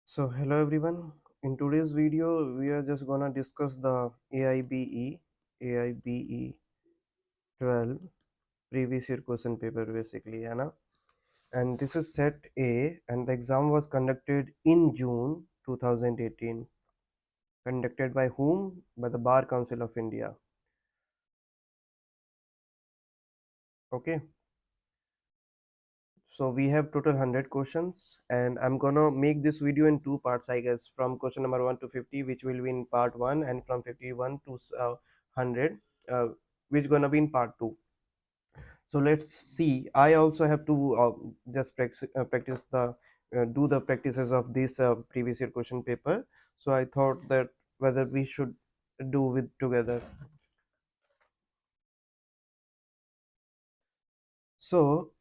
So hello everyone. In today's video, we are just gonna discuss the AIBE 12 previous year question paper basically, है ना? And this is set A, and the exam was conducted in June 2018. Conducted by whom? By the Bar Council of India. Okay. So we have total 100 questions, and I'm gonna make this video in two parts, I guess, from question number 1 to 50, which will be in part 1, and from 51 to 100, which gonna be in part 2. So let's see. I also have to just practice the do the practices of this previous year question paper. So I thought that whether we should do with together. So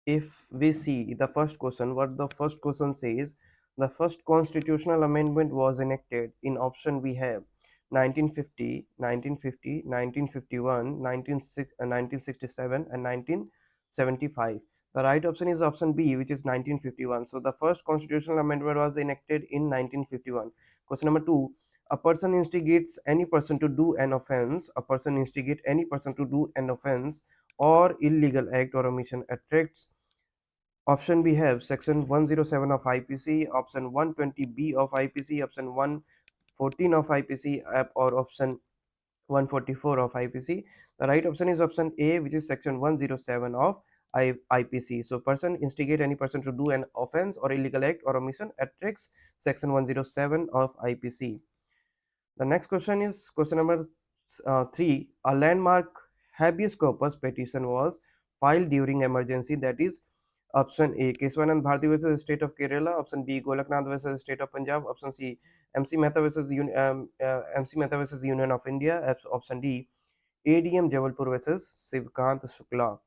if we see the first question, what the first question says, the first constitutional amendment was enacted. In option we have 1950, 1950, 1951, 1967, and 1975. The right option is option B, which is 1951. So the first constitutional amendment was enacted in 1951. Question number 2, a person instigates any person to do an offense, a person instigate any person to do an offense or illegal act or omission attracts. Option B have section 107 of IPC, option 120B of IPC, option 114 of IPC, or option 144 of IPC. The right option is option A, which is section 107 of IPC. So person instigate any person to do an offense or illegal act or omission attracts section 107 of IPC. The next question is question number 3. A landmark habeas corpus petition was filed during emergency, that is option A, Keswanand Bharti versus State of Kerala, option B, Golaknath versus State of Punjab, option C, MC Mehta versus MC Mehta versus Union of India, option D, ADM Jabalpur versus Sivkant Shukla.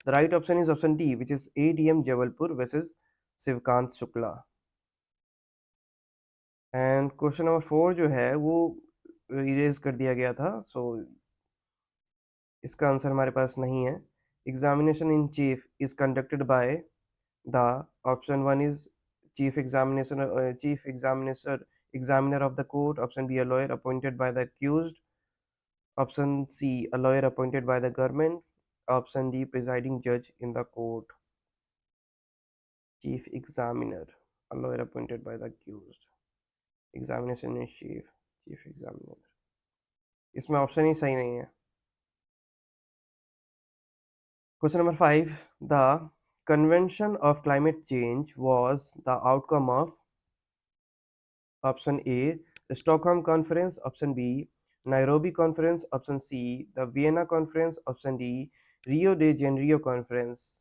The right option is option D, which is ADM Jabalpur versus Sivkant Shukla. And question number 4 जो है वो erase कर दिया गया था, सो इसका answer हमारे पास नहीं है. Examination in chief is conducted by the option 1 is chief examiner of the court, option B, a lawyer appointed by the accused, option C, a lawyer appointed by the government, option D, presiding judge in the court. Chief examiner, a lawyer appointed by the accused, examination in chief examiner. इसमें option ही सही नहीं है. Question number 5. The Convention of Climate Change was the outcome of option A, the Stockholm Conference, option B, Nairobi Conference, option C, the Vienna Conference, option D, Rio de Janeiro Conference.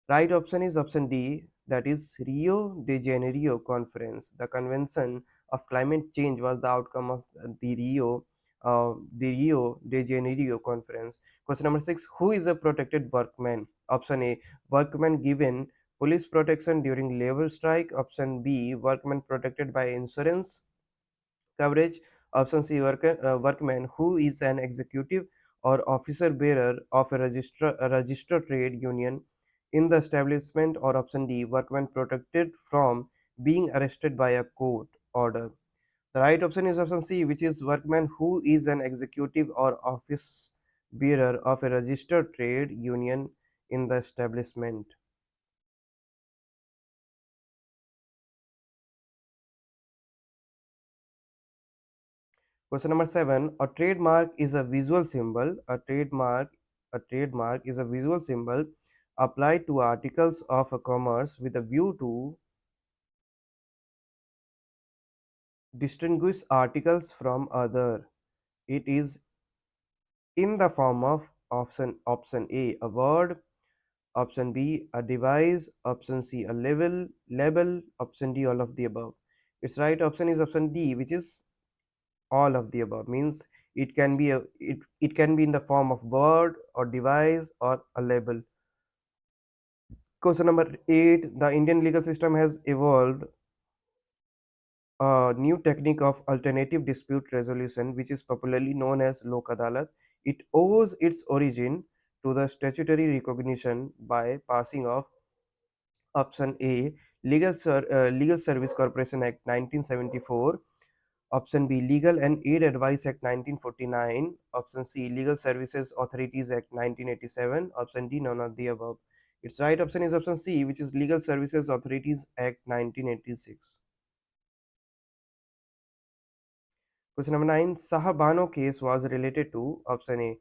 Right option is option D, that is Rio de Janeiro Conference. The Convention of Climate Change was the outcome of the Rio de Janeiro Conference. Question number 6. Who is a protected workman? Option A, workman given police protection during labor strike. Option B, workman protected by insurance coverage. Option C, workman who is an executive or officer bearer of a registered trade union in the establishment. Or option D, workman protected from being arrested by a court order. The right option is option C, which is workman who is an executive or office bearer of a registered trade union in the establishment. Question number 7. A trademark is a visual symbol. A trademark is a visual symbol applied to articles of a commerce with a view to distinguish articles from other. It is in the form of option A, a word, option B, a device, option C, a label, option D, all of the above. Its right option is option D, which is all of the above. Means it can be it can be in the form of word or device or a label. Question number 8. The Indian legal system has evolved a new technique of alternative dispute resolution, which is popularly known as Lok Adalat. It owes its origin to the statutory recognition by passing of Option A, Legal Service Corporation Act 1974. Option B, Legal and Aid Advice Act 1949. Option C, Legal Services Authorities Act 1987. Option D, none of the above. Its right option is option C, which is Legal Services Authorities Act 1986. Question number 9. Sahabano case was related to option A,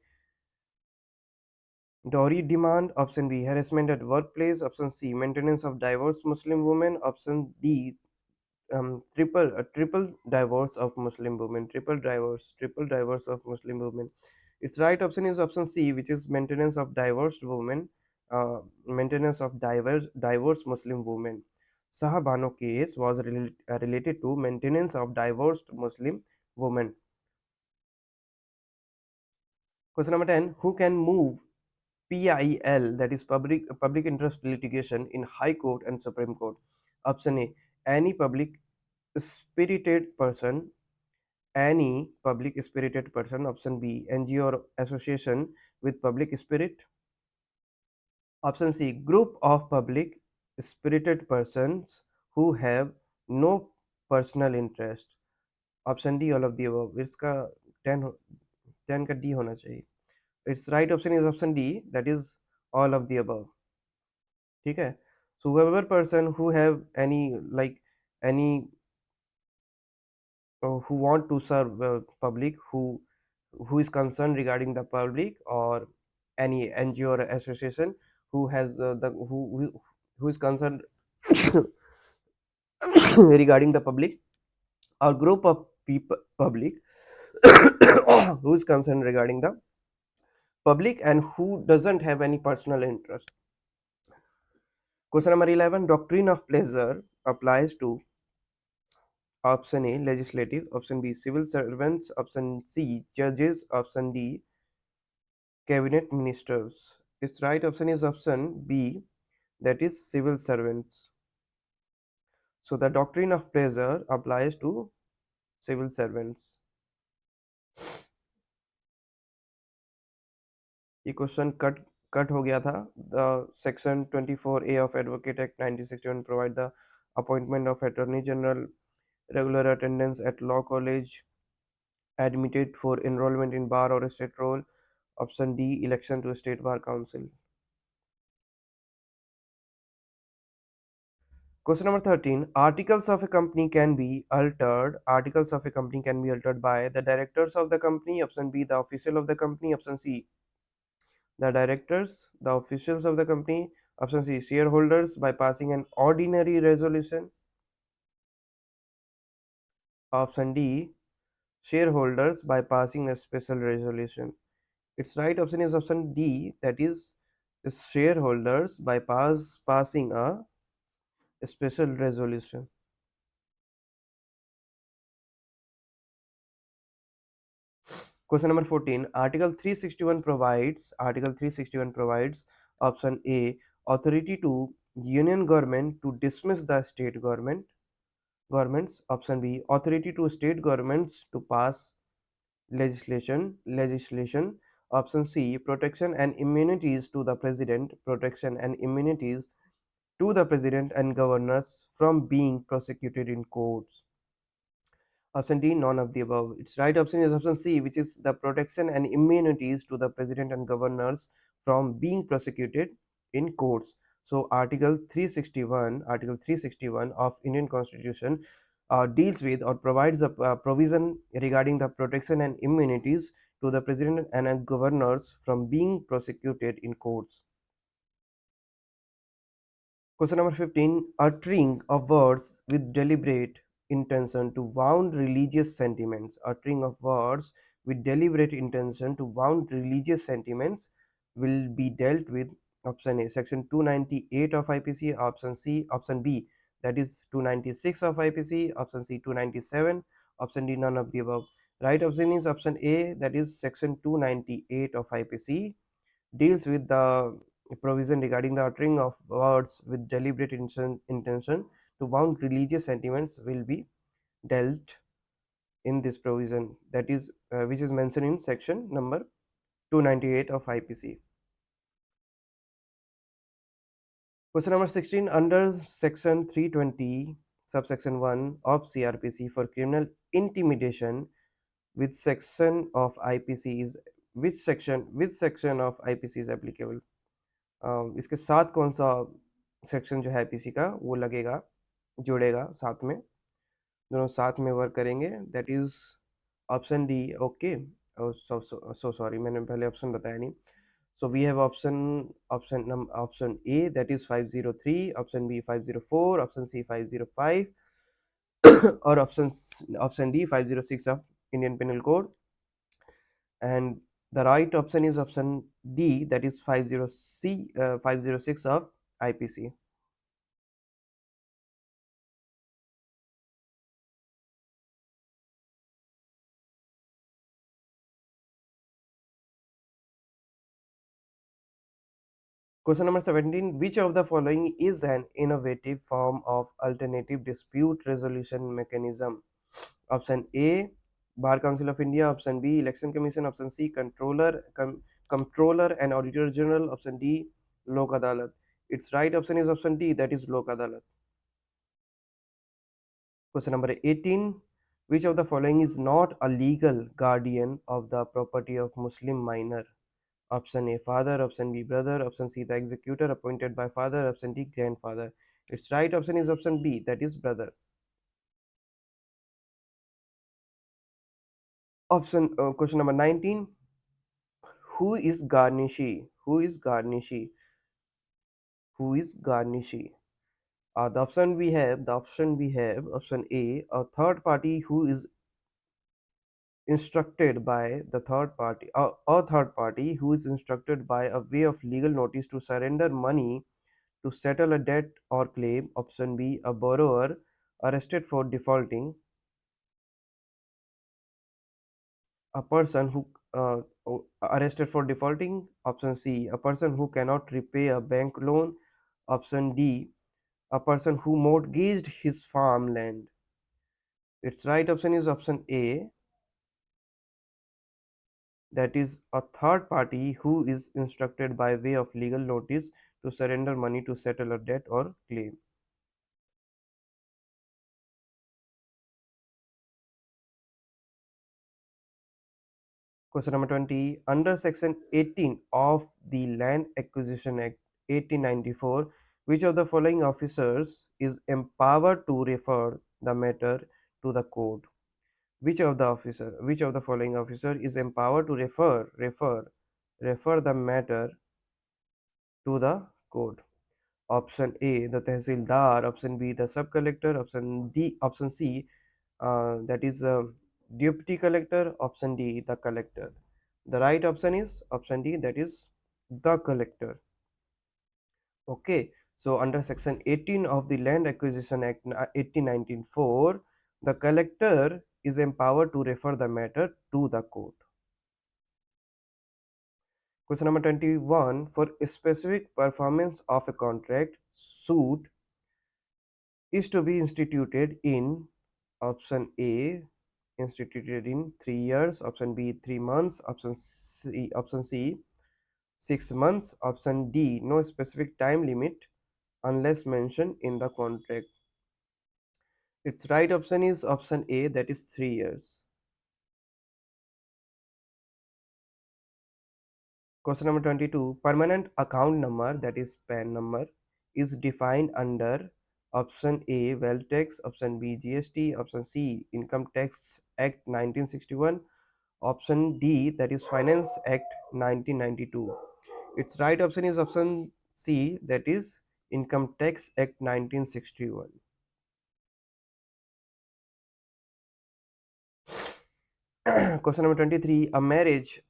dowry demand, option B, harassment at workplace, option C, maintenance of divorced Muslim women, option D, triple divorce of Muslim women, triple divorce of Muslim women. Its right option is option C, which is maintenance of divorced women, maintenance of divorced Muslim women. Sahabano case was related to maintenance of divorced Muslim women. Question number 10. Who can move PIL, that is public interest litigation, in High Court and Supreme Court? Option A, any public spirited person, any public spirited person. Option B, NGO or association with public spirit. Option C, group of public spirited persons who have no personal interest. Option D, all of the above. इसका 10 का D होना चाहिए. Its right option is option D, that is all of the above. ठीक है. So whoever person who have any, like, any who want to serve public, who is concerned regarding the public, or any NGO or association who has who is concerned regarding the public, or group of people public who is concerned regarding the public and who doesn't have any personal interest. Question number 11. Doctrine of pleasure applies to option A, legislative, option B, civil servants, option C, judges, option D, cabinet ministers. Its right option is option B, that is civil servants. So the doctrine of pleasure applies to civil servants. ये question cut हो गया था. The section 24A of Advocate Act 1961 provide the appointment of Attorney General, regular attendance at law college, admitted for enrollment in bar or state roll. Option D, election to state bar council. Question number 13. Articles of a company can be altered. Articles of a company can be altered by the directors of the company. Option B, the official of the company. Option C, the directors, the officials of the company. Option C, shareholders by passing an ordinary resolution. Option D, shareholders by passing a special resolution. Its right option is option D, that is shareholders by passing a special resolution. Question number 14. Article 361 provides option A, authority to union government to dismiss the state governments. Option B, authority to state governments to pass legislation. Option C, protection and immunities to the president, and governors from being prosecuted in courts. Option D, none of the above. Its right option is option C, which is the protection and immunities to the president and governors from being prosecuted in courts. So Article 361 of Indian Constitution deals with or provides the provision regarding the protection and immunities to the president and governors from being prosecuted in courts. Question number 15. Uttering of words with deliberate intention to wound religious sentiments. Uttering of words with deliberate intention to wound religious sentiments will be dealt with option A, section 298 of IPC, option C, option B, that is 296 of IPC, option C, 297, option D, none of the above. Right option is option A, that is section 298 of IPC, deals with the provision regarding the uttering of words with deliberate intention to wound religious sentiments will be dealt in this provision, that is which is mentioned in section number 298 of IPC. Question number 16. Under section 320, subsection 1 of CRPC for criminal intimidation, which section of IPC is which section of IPC is applicable? इसके साथ कौन सा section जो है IPC का वो लगेगा, जुड़ेगा साथ में, दोनों साथ में वर्क करेंगे, that is option D. Okay, so sorry, मैंने पहले ऑप्शन बताया नहीं. So we have option A that is 503, option B 504, option C 505 और option D 506 of Indian Penal Code. And the right option is option D, that is 506 of IPC. Question number 17. Which of the following is an innovative form of alternative dispute resolution mechanism? Option A, Bar Council of India. Option B, Election Commission. Option C, Controller and Auditor General. Option D, Lok Adalat. Its right option is option D, that is Lok Adalat. Question number 18. Which of the following is not a legal guardian of the property of Muslim minor? Option A, father. Option B, brother. Option C, the executor appointed by father. Option D, grandfather. Its right option is option B, that is brother. Question number 19. Who is Garnishi? Who is Garnishi? Who is Garnishi? The option we have option A, a third party who is instructed by the third party, a third party who is instructed by a way of legal notice to surrender money to settle a debt or claim. Option B, a borrower arrested for defaulting, a person who arrested for defaulting. Option C, a person who cannot repay a bank loan. Option D, a person who mortgaged his farmland. Its right option is option A, that is a third party who is instructed by way of legal notice to surrender money to settle a debt or claim. Question number 20. Under section 18 of the Land Acquisition Act 1894, which of the following officers is empowered to refer the matter to the court? Which of the following officer is empowered to refer the matter to the court? Option A, the Tehsildar. Option B, the sub collector. Option C, that is deputy collector. Option D, the collector. The right option is option D, that is the collector. Okay, so under section 18 of the Land Acquisition Act 1894, the collector is empowered to refer the matter to the court. Question number 21. For a specific performance of a contract, suit is to be instituted in option A, instituted in 3 years. Option B, 3 months. Option C 6 months. Option D, no specific time limit unless mentioned in the contract. Its right option is option A, that is 3 years. Question number 22. Permanent account number, that is PAN number, is defined under option A, wealth tax. Option B, GST. Option C, Income Tax Act 1961. Option D, that is Finance Act 1992. Its right option is option C, that is Income Tax Act 1961. Question number 23. A marriage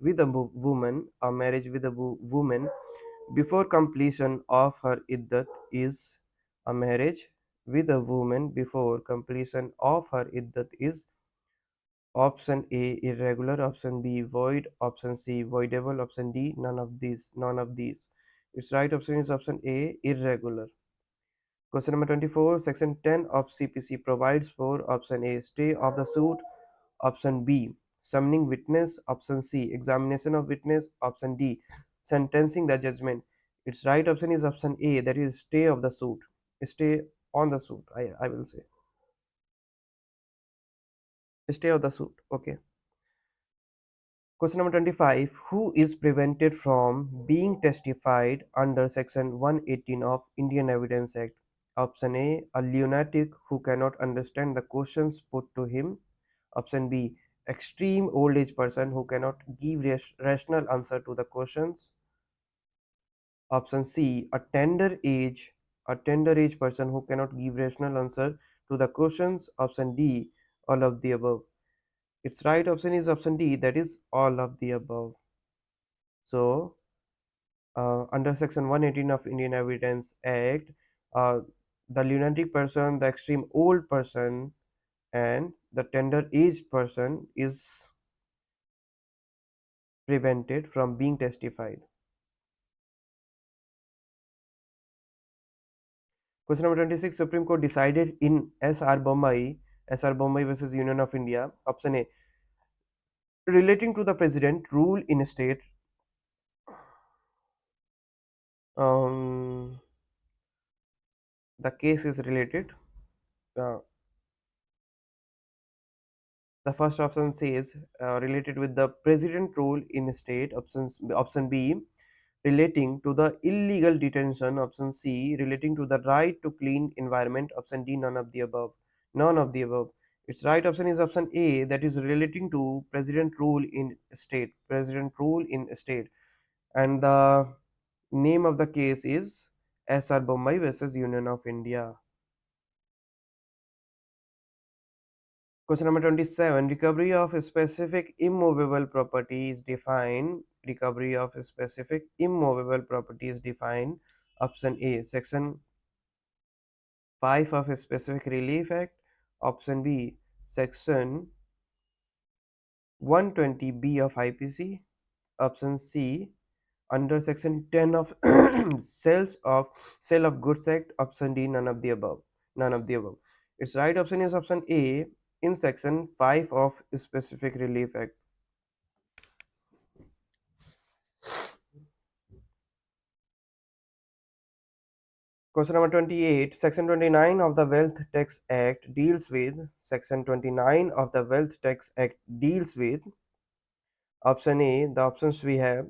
with a woman before completion of her iddat is a marriage with a woman before completion of her iddat is option A, irregular. Option B, void. Option C, voidable. Option D, none of these. Its right option is option A, irregular. Question number 24. Section 10 of CPC provides for option A, stay of the suit. Option B, summoning witness. Option C, examination of witness. Option D, sentencing the judgment. Its right option is option A, that is stay of the suit. Stay on the suit, I will say. Stay of the suit. Okay. Question number 25. Who is prevented from being testified under Section 118 of Indian Evidence Act? Option A lunatic who cannot understand the questions put to him. Option B, extreme old age person who cannot give rational answer to the questions. Option C, a tender age person who cannot give rational answer to the questions. Option D, all of the above. Its right option is option D, that is all of the above. So, under Section 118 of Indian Evidence Act, uh, the lunatic person, the extreme old person, and the tender aged person is prevented from being testified. Question number 26. Supreme Court decided in SR Bombay versus Union of India. Option A, relating to the president rule in a state. Um, the case is related. Uh, the first option says related with the president rule in a state. Option B, relating to the illegal detention. Option C, relating to the right to clean environment. Option D, none of the above. None of the above. Its right option is option A, that is relating to president rule in state. President rule in state. And the name of the case is SR Bombay versus Union of India. Question number 27. Recovery of a specific immovable property is defined. Recovery of a specific immovable property is defined. Option A, Section 5 of a Specific Relief Act. Option B, Section 120B of IPC. Option C, under Section 10 of Sale of Goods Act. Option D, none of the above. None of the above. Its right option is option A, in Section 5 of Specific Relief Act. Question number 28. Section 29 of the Wealth Tax Act deals with. Section 29 of the Wealth Tax Act deals with. Option A, the options we have.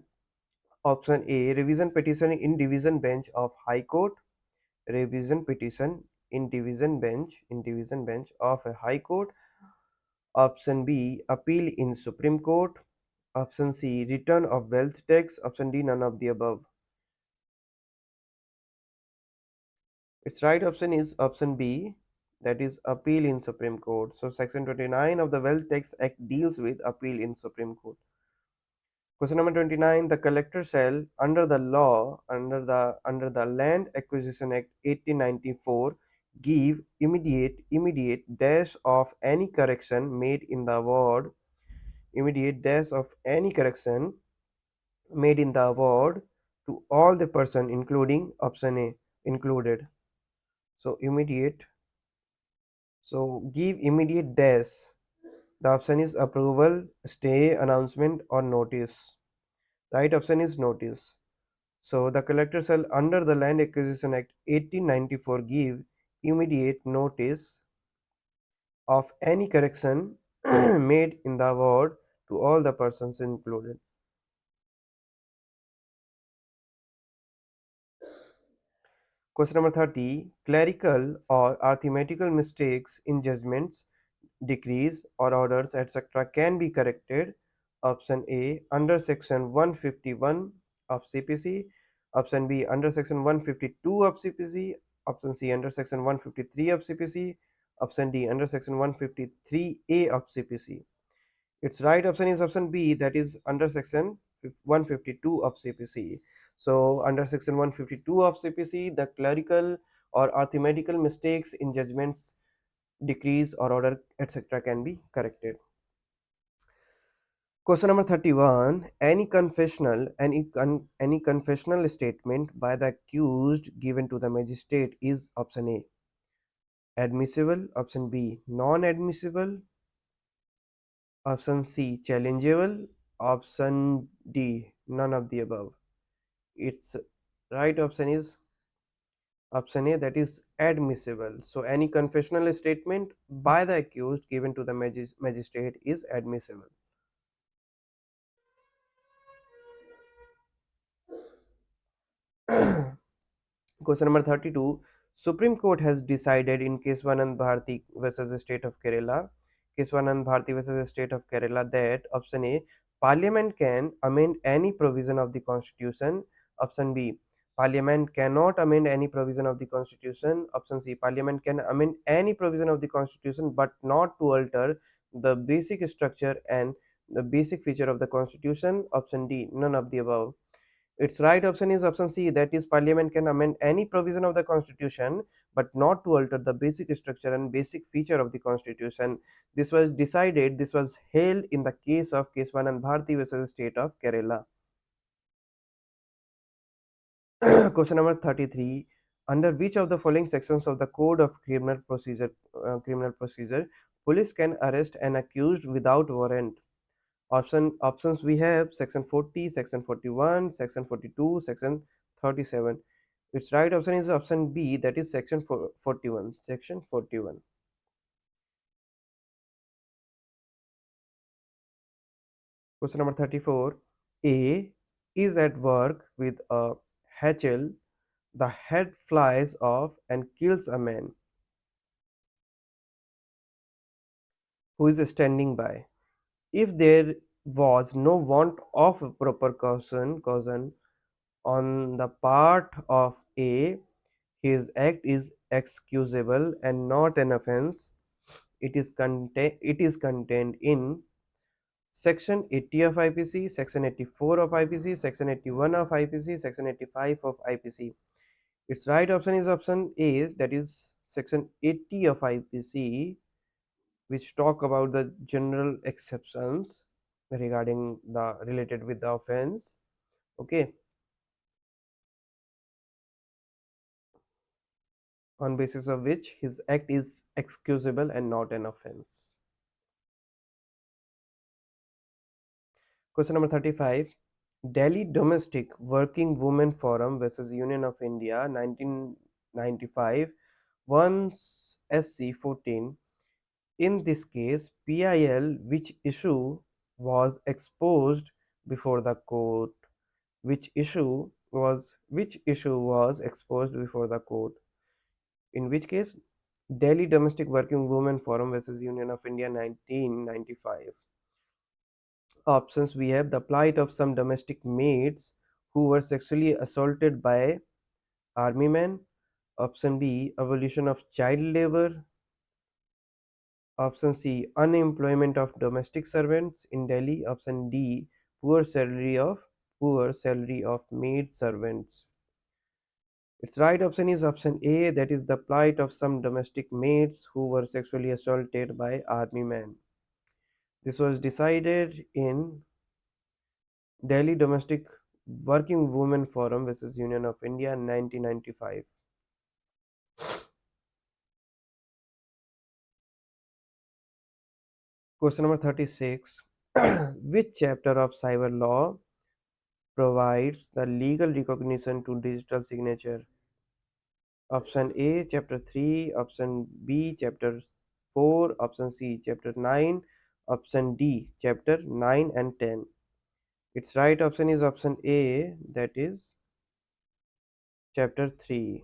Option A, revision petition in division bench of High Court. Revision petition in division bench of a High Court. Option B, appeal in Supreme Court. Option C, return of wealth tax. Option D, none of the above. Its right option is option B, that is appeal in Supreme Court. So Section 29 of the Wealth Tax Act deals with appeal in Supreme Court. Question number 29. The collector shall, under the law, under the Land Acquisition Act 1894, give immediate dash of any correction made in the award, immediate dash of any correction made in the award to all the person, including option A, included. So immediate. So give immediate dash. The option is approval, stay, announcement, or notice. Right option is notice. So the collector shall, under the Land Acquisition Act 1894, give immediate notice of any correction made in the award to all the persons included. Question number 30. Clerical or arithmetical mistakes in judgments, decrees, or orders, etc., can be corrected. Option A, under Section 151 of CPC. Option B, under Section 152 of CPC. Option C, under Section 153 of CPC. Option D, under Section 153A of CPC. Its right option is option B, that is under Section 152 of CPC. So, under Section 152 of CPC, the clerical or arithmetical mistakes in judgments, decrees, or order, etc., can be corrected. Question number 31. Any confessional statement by the accused given to the magistrate is option A, admissible. Option B, non-admissible. Option C, challengeable. Option D, none of the above. Its Right option is option A, that is admissible. So any confessional statement by the accused given to the magistrate is admissible. Question number 32. Supreme Court has decided in Keswanand Bharti versus the State of Kerala, Keswanand Bharti versus the State of Kerala, that option A, Parliament can amend any provision of the Constitution. Option B, Parliament cannot amend any provision of the Constitution. Option C, Parliament can amend any provision of the Constitution but not to alter the basic structure and the basic feature of the Constitution. Option D, none of the above. Its right option is option C, that is, Parliament can amend any provision of the Constitution but not to alter the basic structure and basic feature of the Constitution. This was held in the case of Keswanand Bharti versus the State of Kerala. Question number 33. Under which of the following sections of the Code of Criminal Procedure, police can arrest an accused without warrant? Options we have section 40, section 41, section 42, section 37. Its right option is option B, that is section 41. Section 41. Question number 34. A is at work with a hatchet. The head flies off and kills a man who is standing by. If there was no want of proper caution on the part of A, his act is excusable and not an offence. It is contained in Section 80 of IPC, Section 84 of IPC, Section 81 of IPC, Section 85 of IPC. Its right option is option A, that is Section 80 of IPC, which talk about the general exceptions regarding the related with the offense. Okay, on basis of which his act is excusable and not an offense. Question number 35. Delhi Domestic Working Women Forum versus Union of India 1995 once SC 14. In this case, PIL, which issue was exposed before the court? Which issue was exposed before the court? In which case, Delhi Domestic Working Women Forum versus Union of India 1995. Options we have: the plight of some domestic maids who were sexually assaulted by army men. Option B, abolition of child labor. Option C, unemployment of domestic servants in Delhi. Option D, poor salary of maid servants. Its right option is option A, that is the plight of some domestic maids who were sexually assaulted by army men. This was decided in Delhi Domestic Working Women Forum versus Union of India 1995. Question number 36. Which chapter of cyber law provides the legal recognition to digital signature? Option A, chapter 3. Option B, chapter 4. Option C, chapter 9. Option D, chapter 9 and 10. Its right option is option A, that is chapter 3.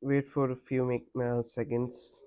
Wait for a few seconds.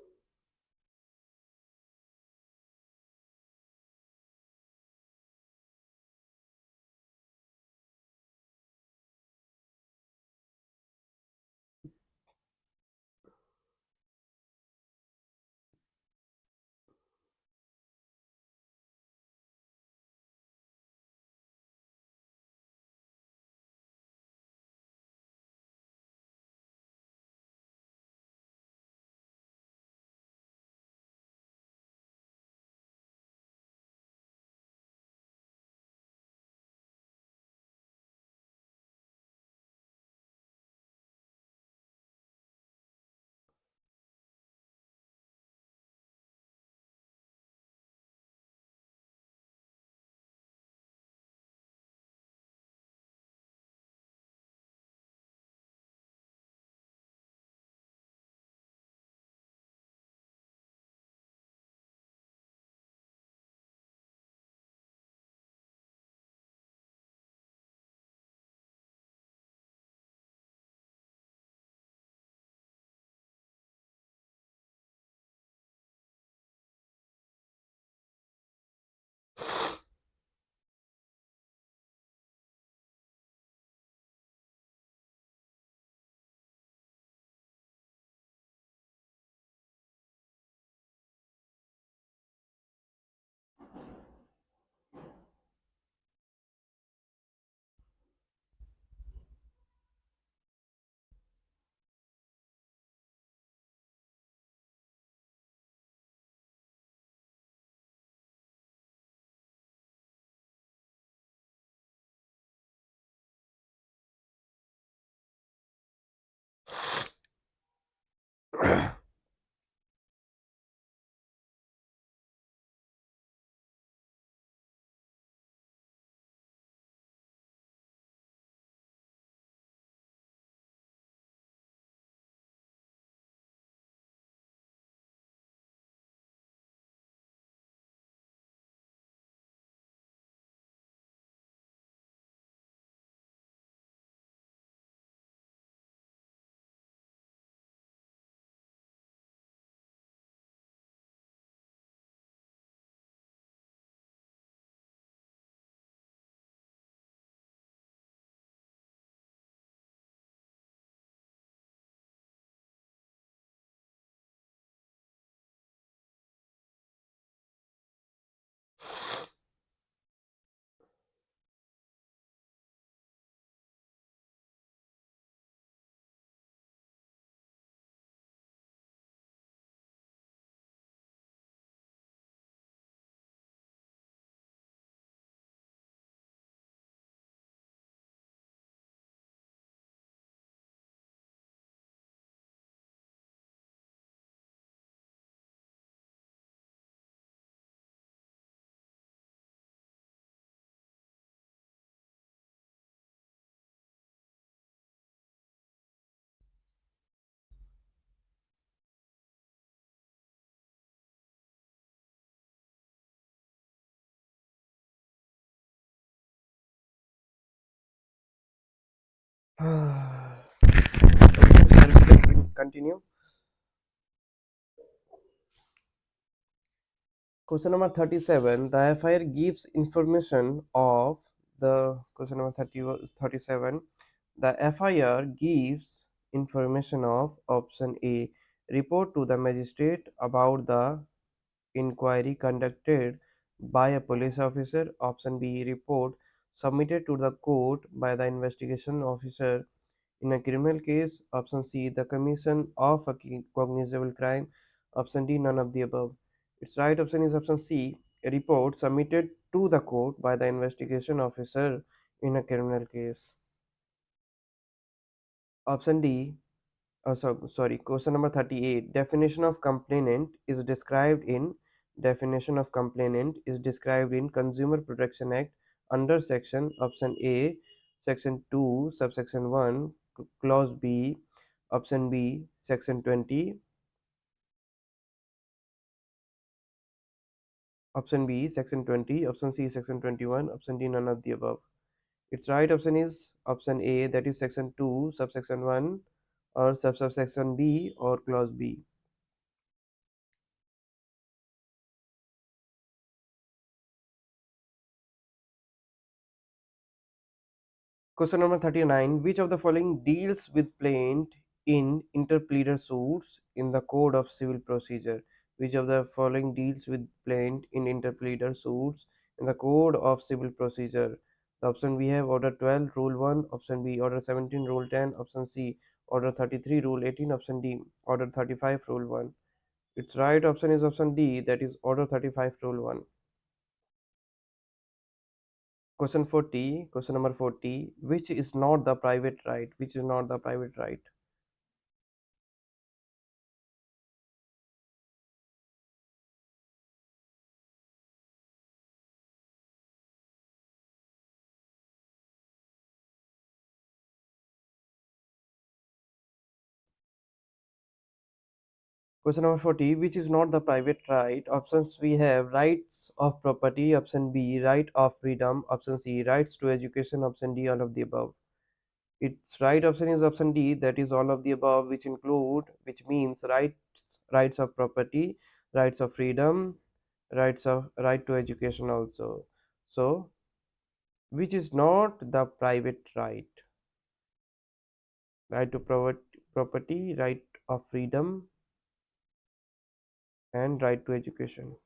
Shall we continue? Question number 37. The FIR gives information of the question number 37. The FIR gives information of option A, report to the magistrate about the inquiry conducted by a police officer. Option B, report submitted to the court by the investigation officer in a criminal case. Option C, the commission of a cognizable crime. Option D, none of the above. Its right option is option C, a report submitted to the court by the investigation officer in a criminal case. Option D, sorry, question number 38. Definition of complainant is described in Consumer Protection Act under section option A, section 2, subsection 1, clause B, option B, section 20, option B, section 20, option C, section 21, option D, none of the above. Its right option is option A, that is section 2, subsection 1, or subsection B or clause B. Question number 39. Which of the following deals with plaint in interpleader suits in the Code of Civil Procedure? Which of the following deals with plaint in interpleader suits in the Code of Civil Procedure? The option we have Order 12, Rule 1, option B, Order 17, Rule 10, option C, Order 33, Rule 18, option D, Order 35, Rule 1. Its right option is option D, that is Order 35, Rule 1. Question 40, question number 40, which is not the private right? Which is not the private right? Question number 40, which is not the private right? Options we have rights of property, option B, right of freedom, option C, rights to education, option D, all of the above. Its right option is option D, that is all of the above, which means rights of property, rights of freedom, right to education also. So, which is not the private right? Right to property, right of freedom, and right to education.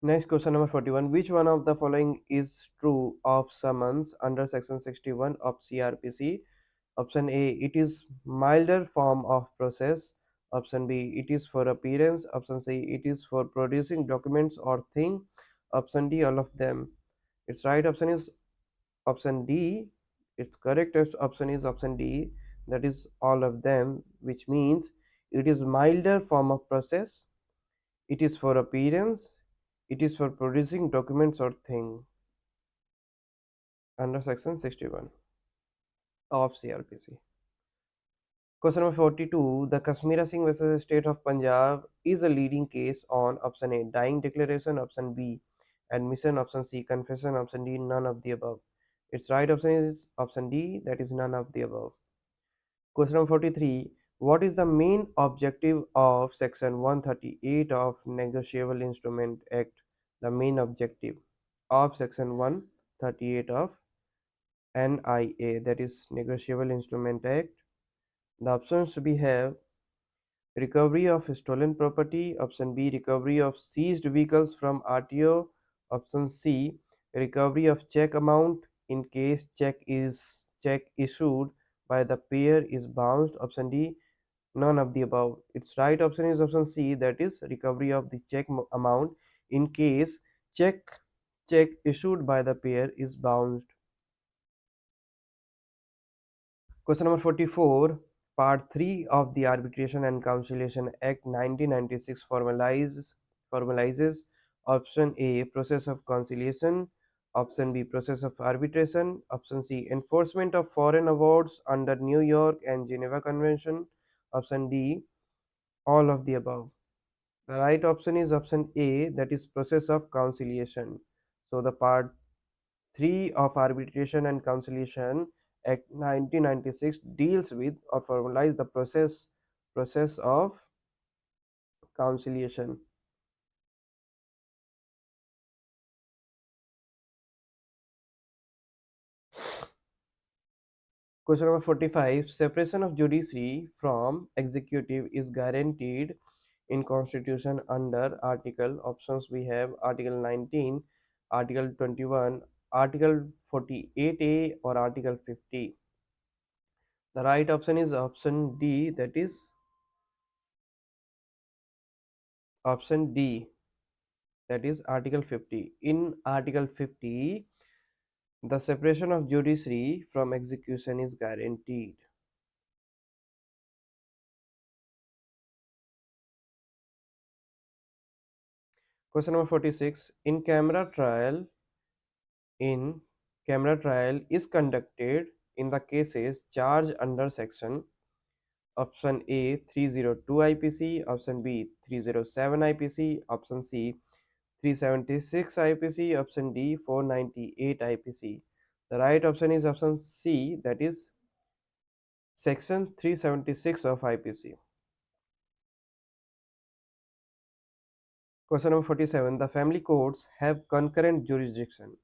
Next question number 41. Which one of the following is true of summons under section 61 of CRPC? Option A, it is milder form of process. Option B, it is for appearance. Option C, it is for producing documents or thing. Option D, all of them. Its right option is option D. Its correct option is option D, that is all of them, which means it is milder form of process, it is for appearance, it is for producing documents or thing under section 61 of CRPC. Question number 42. The Kashmir Singh versus State of Punjab is a leading case on option A, dying declaration, option B, admission, option C, confession, option D, none of the above. Its right option is option D, that is none of the above. Question number 43. What is the main objective of section 138 of Negotiable Instrument Act? The main objective of section 138 of NIA, that is Negotiable Instrument Act. The options we have recovery of stolen property, option B, recovery of seized vehicles from RTO, option C, recovery of check amount in case check issued by the payer is bounced, option D, none of the above. Its right option is option C, that is recovery of the check amount in case check check issued by the payer is bounced. Question number 44. Part 3 of the Arbitration and Conciliation Act 1996 formalizes option A, process of conciliation, option B, process of arbitration, option C, enforcement of foreign awards under New York and Geneva Convention, option D, all of the above. The right option is option A, that is process of conciliation. So the part 3 of Arbitration and Conciliation Act 1996 deals with or formalize the process of conciliation. Question number 45. Separation of judiciary from executive is guaranteed in constitution under article. Options we have article 19, article 21, article 48A or article 50. The right option is option D, that is option D, that is article 50. In article 50, the separation of judiciary from execution is guaranteed. Question number 46. In camera trial is conducted in the cases charged under section Option A 302 IPC, option B 307 IPC, option C 376 IPC, option D 498 IPC. The right option is option C, that is section 376 of IPC. Question number 47. The family courts have concurrent jurisdiction.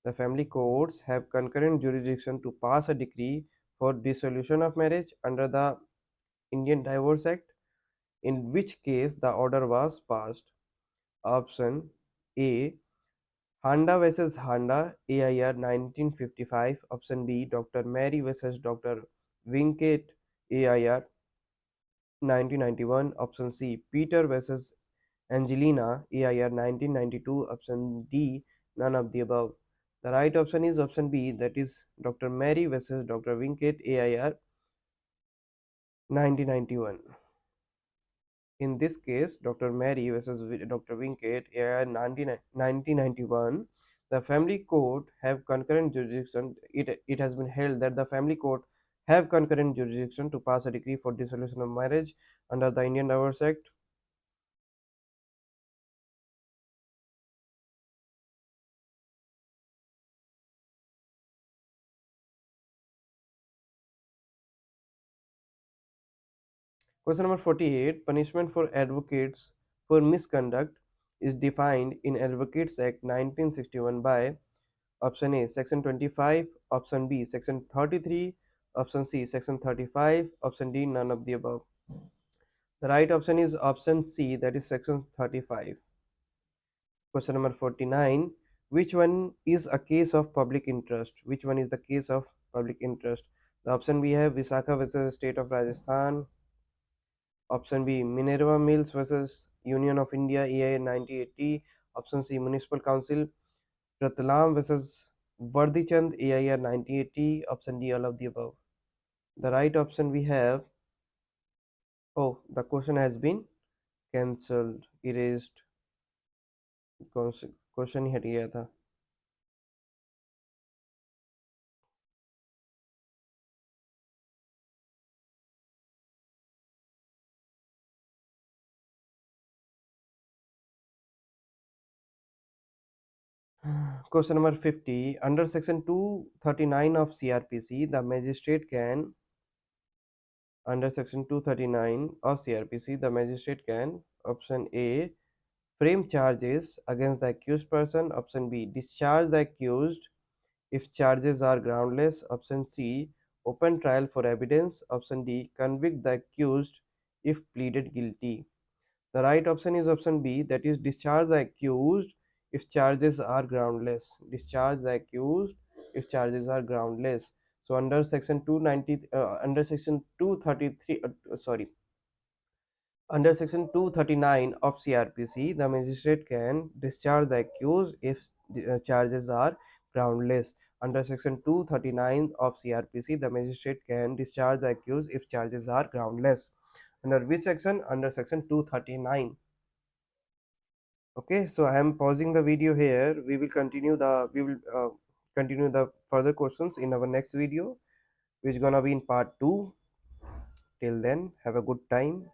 The family courts have concurrent jurisdiction to pass a decree for dissolution of marriage under the Indian Divorce Act, in which case the order was passed. Option A Handa vs. Handa, AIR 1955. Option B Dr. Mary vs. Dr. Winket, AIR 1991. Option C Peter vs. Angelina, AIR 1992. Option D none of the above. The right option is option B, that is Dr. Mary vs. Dr. Winket, AIR 1991. In this case, Dr. Mary versus Dr. Winket, AIR 1991, the family court have concurrent jurisdiction. It has been held that the family court have concurrent jurisdiction to pass a decree for dissolution of marriage under the Indian Divorce Act. Question number 48. Punishment for advocates for misconduct is defined in Advocates Act 1961 by option A section 25, option B section 33, option C section 35, option D none of the above. The right option is option C, that is section 35. Question number 49. Which one is a case of public interest? Which one is the case of public interest? The option we have Visakha versus State of Rajasthan. Option B Minerva Mills versus Union of India, EIA 1980. Option C Municipal Council Ratlam versus Vardichand, AIR 1980. Option D all of the above. The right option we have, oh, the question has been cancelled, erased. Question ही हट गया था. Question number 50. Under section 239 of CRPC, the magistrate can, under section 239 of CRPC, the magistrate can, option A, frame charges against the accused person, option B, discharge the accused if charges are groundless, option C, open trial for evidence, option D, convict the accused if pleaded guilty. The right option is option B, that is discharge the accused if charges are groundless. Discharge the accused if charges are groundless. So under section 290, under section 233, sorry, under section 239 of CRPC, the magistrate can discharge the accused if the charges are groundless. Under section 239 of CRPC, the magistrate can discharge the accused if charges are groundless. Under which section? Under section 239. Okay, so I am pausing the video here. We will continue the further questions in our next video, which gonna be in part 2. Till then, have a good time.